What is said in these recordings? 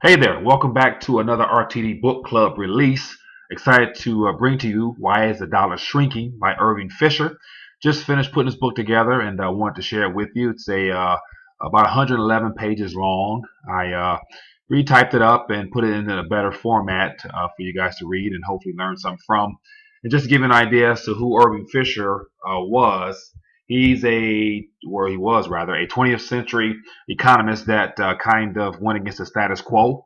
Hey there, welcome back to another RTD book club release. Excited to bring to you Why is the Dollar Shrinking by Irving Fisher. Just finished putting this book together and I wanted to share it with you. It's about 111 pages long. I retyped it up and put it in a better format for you guys to read and hopefully learn something from. And just to give you an idea as to who Irving Fisher was, he was rather, a 20th century economists that kind of went against the status quo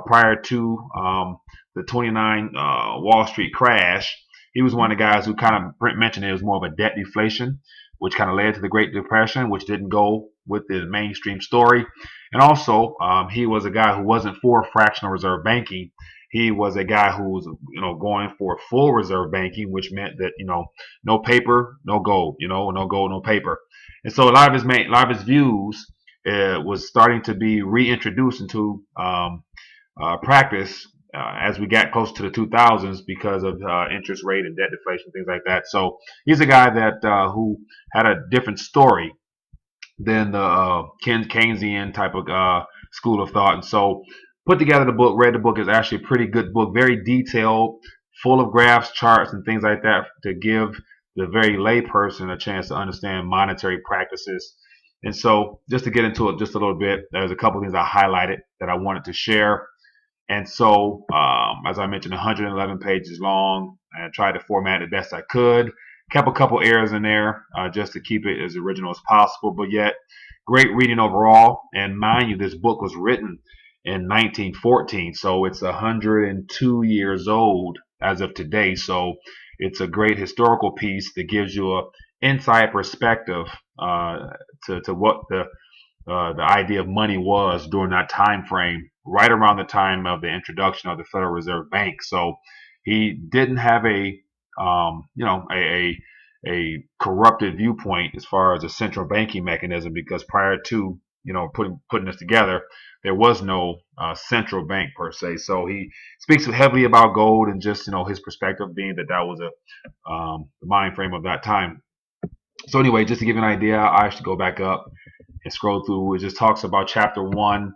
prior to the 29 Wall Street crash. He was one of the guys who kind of Brent mentioned it was more of a debt deflation, which kind of led to the Great Depression, which didn't go with the mainstream story. And also, he was a guy who wasn't for fractional reserve banking. He was a guy who was, going for full reserve banking, which meant that, no paper, no gold, no gold, no paper. And so a lot of his views was starting to be reintroduced into practice as we got close to the 2000s because of interest rate and debt deflation, things like that. So he's a guy that who had a different story than the Keynesian type of school of thought. And so put together the book, read the book. Is actually a pretty good book, very detailed, full of graphs, charts, and things like that to give the very lay person a chance to understand monetary practices. And so just to get into it just a little bit, there's a couple of things I highlighted that I wanted to share. And so, as I mentioned, 111 pages long, and I tried to format it best I could. Kept a couple errors in there just to keep it as original as possible, but yet great reading overall. And mind you, this book was written in 1914, so it's 102 years old as of today. So it's a great historical piece that gives you a inside perspective to what the idea of money was during that time frame, right around the time of the introduction of the Federal Reserve Bank. So he didn't have a corrupted viewpoint as far as a central banking mechanism, because prior to putting this together, there was no central bank per se. So he speaks heavily about gold and just his perspective being that was the mind frame of that time. So anyway, just to give you an idea, I should go back up and scroll through. It just talks about chapter one,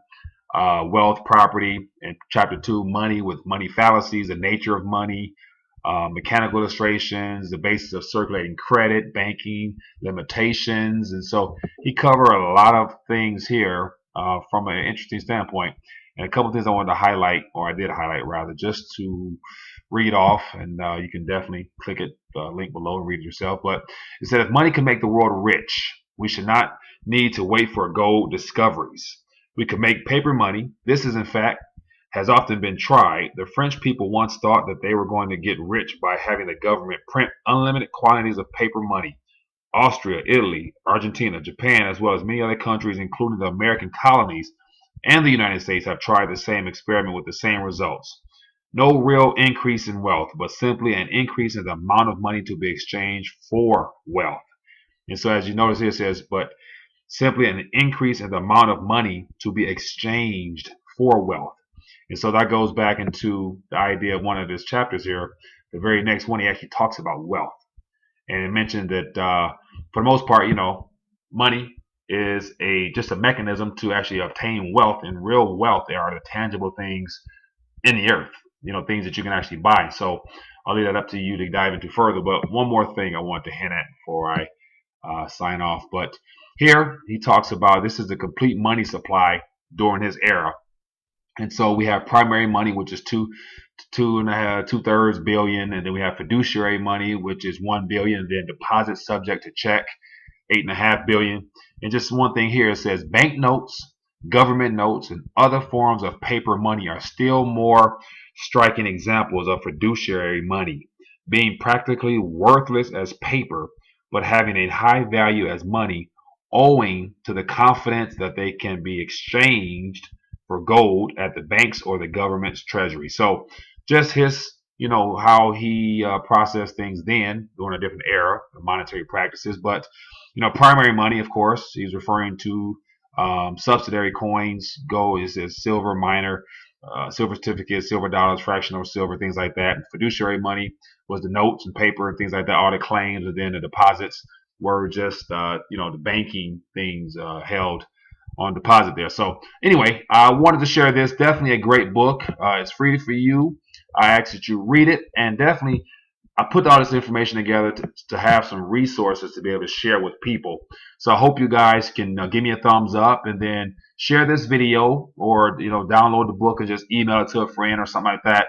wealth, property, and chapter two, money with money fallacies, the nature of money, mechanical illustrations, the basis of circulating credit, banking, limitations. And so he covered a lot of things here from an interesting standpoint. And a couple of things I wanted to highlight, or I did highlight rather, just to read off, and you can definitely click it, link below and read it yourself. But it said, if money can make the world rich, we should not need to wait for gold discoveries. We can make paper money. This is, in fact, has often been tried. The French people once thought that they were going to get rich by having the government print unlimited quantities of paper money. Austria, Italy, Argentina, Japan, as well as many other countries, including the American colonies and the United States, have tried the same experiment with the same results. No real increase in wealth, but simply an increase in the amount of money to be exchanged for wealth. And so as you notice here, it says, but simply an increase in the amount of money to be exchanged for wealth. And so that goes back into the idea of one of his chapters here. The very next one, he actually talks about wealth. And it mentioned that for the most part, money is just a mechanism to actually obtain wealth. And real wealth, they are the tangible things in the earth, things that you can actually buy. So I'll leave that up to you to dive into further. But one more thing I want to hint at before I sign off. But here he talks about this is the complete money supply during his era. And so we have primary money, which is two-thirds billion, and then we have fiduciary money, which is 1 billion, and then deposits subject to check, 8.5 billion. And just one thing here, it says banknotes, government notes, and other forms of paper money are still more striking examples of fiduciary money, being practically worthless as paper, but having a high value as money, owing to the confidence that they can be exchanged for gold at the banks or the government's treasury. So just his, how he processed things then during a different era of monetary practices. But, primary money, of course, he's referring to subsidiary coins, gold is silver, minor, silver certificates, silver dollars, fractional silver, things like that. And fiduciary money was the notes and paper and things like that, all the claims, and then the deposits were just, the banking things held on deposit there. So anyway, I wanted to share this. Definitely a great book. It's free for you. I ask that you read it, and definitely I put all this information together to have some resources to be able to share with people. So I hope you guys can give me a thumbs up and then share this video, or download the book and just email it to a friend or something like that.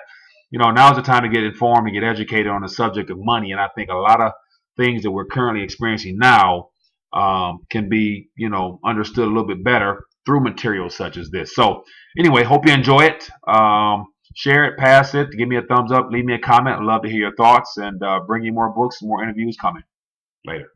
Now's the time to get informed and get educated on the subject of money. And I think a lot of things that we're currently experiencing now can be understood a little bit better through materials such as this. So anyway, hope you enjoy it. Share it, pass it, give me a thumbs up, leave me a comment. I'd love to hear your thoughts, and bring you more books, more interviews coming later.